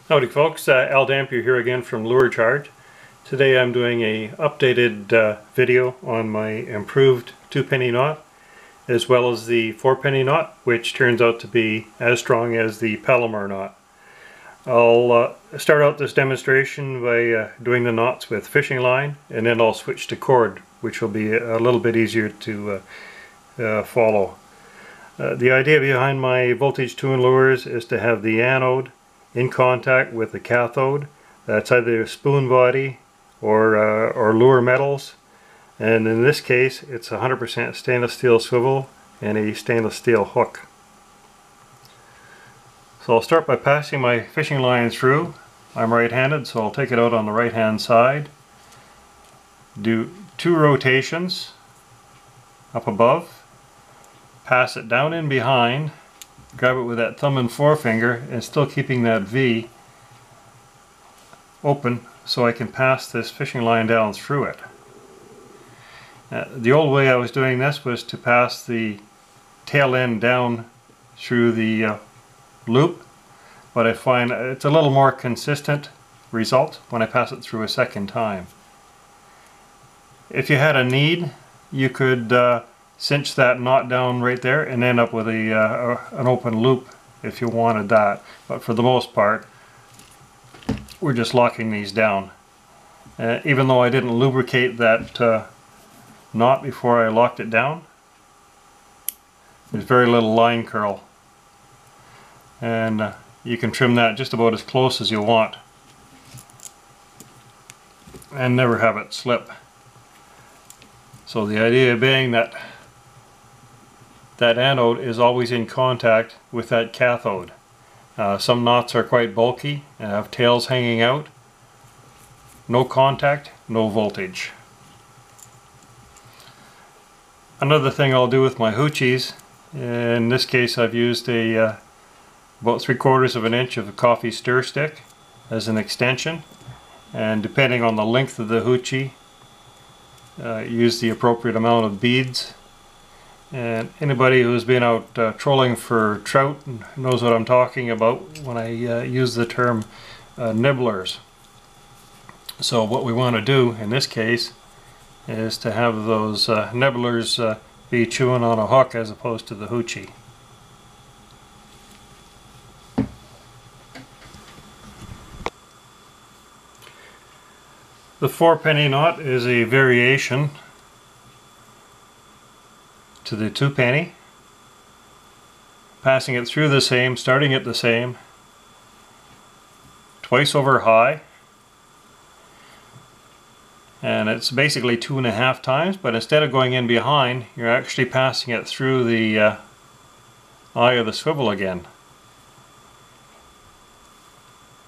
Howdy folks, Al Dampier here again from Lure Charge. Today I'm doing a updated video on my improved 2-penny knot as well as the 4-penny knot, which turns out to be as strong as the Palomar knot. I'll start out this demonstration by doing the knots with fishing line, and then I'll switch to cord, which will be a little bit easier to follow. The idea behind my voltage tune lures is to have the anode in contact with the cathode. That's either a spoon body or lure metals, and in this case it's 100% stainless steel swivel and a stainless steel hook. So I'll start by passing my fishing line through. I'm right-handed, so I'll take it out on the right hand side, do 2 rotations up above, pass it down in behind, grab it with that thumb and forefinger and still keeping that V open so I can pass this fishing line down through it. The old way I was doing this was to pass the tail end down through the loop, but I find it's a little more consistent result when I pass it through a second time. If you had a need, you could cinch that knot down right there and end up with an open loop if you wanted that, but for the most part we're just locking these down. Even though I didn't lubricate that knot before I locked it down, there's very little line curl, and you can trim that just about as close as you want and never have it slip. So the idea being that anode is always in contact with that cathode. Some knots are quite bulky and have tails hanging out. No contact, no voltage. Another thing I'll do with my hoochies, in this case I've used about 3/4 of an inch of a coffee stir stick as an extension, and depending on the length of the hoochie, use the appropriate amount of beads. And anybody who's been out trolling for trout knows what I'm talking about when I use the term nibblers. So what we want to do in this case is to have those nibblers be chewing on a hook as opposed to the hoochie. The 4-penny knot is a variation to the 2-penny, passing it through the same, starting at the same, twice over high, and it's basically 2.5 times, but instead of going in behind, you're actually passing it through the eye of the swivel again.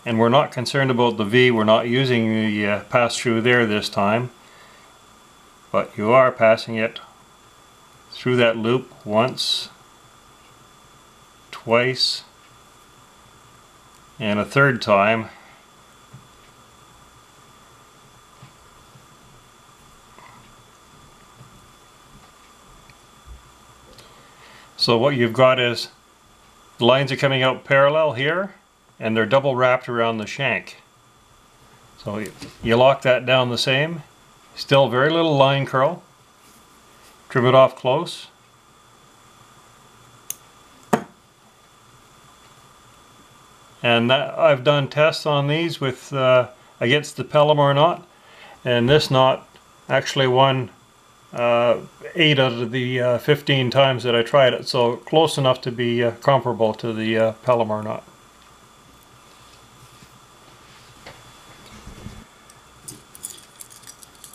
And we're not concerned about the V, we're not using the pass through there this time, but you are passing it through that loop once, twice, and a third time. So what you've got is the lines are coming out parallel here, and they're double wrapped around the shank. So you lock that down the same, still very little line curl. Trim it off close. And I've done tests on these with against the Palomar knot, and this knot actually won 8 out of the 15 times that I tried it, so close enough to be comparable to the Palomar knot.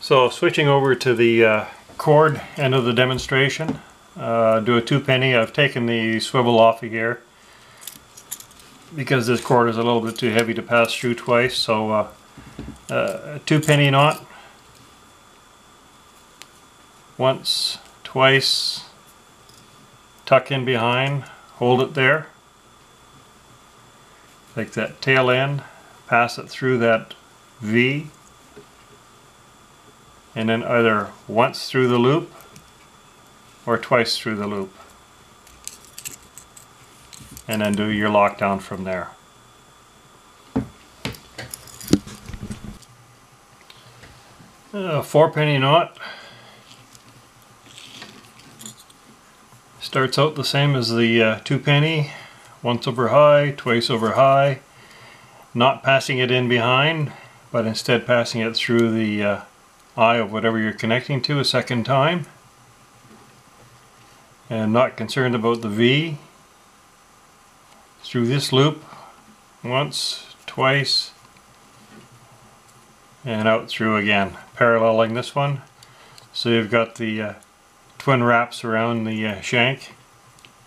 So switching over to the cord end of the demonstration, do a 2-penny. I've taken the swivel off of here because this cord is a little bit too heavy to pass through twice. So a 2-penny knot, once, twice, tuck in behind, hold it there, take that tail end, pass it through that V, and then either once through the loop or twice through the loop, and then do your lockdown from there. 4 penny knot. Starts out the same as the 2 penny, once over high, twice over high, not passing it in behind, but instead passing it through the eye of whatever you're connecting to a second time, and not concerned about the V. Through this loop once, twice, and out through again, paralleling this one. So you've got the twin wraps around the shank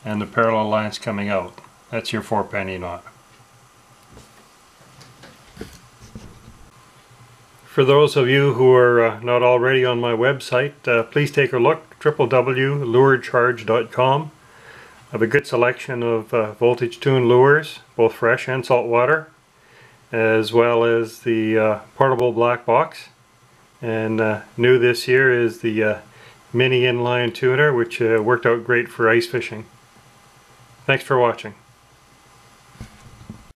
and the parallel lines coming out. That's your 4 penny knot. For those of you who are not already on my website, please take a look, www.lurecharge.com. I have a good selection of voltage tuned lures, both fresh and saltwater, as well as the portable black box. And new this year is the mini inline tuner, which worked out great for ice fishing. Thanks for watching.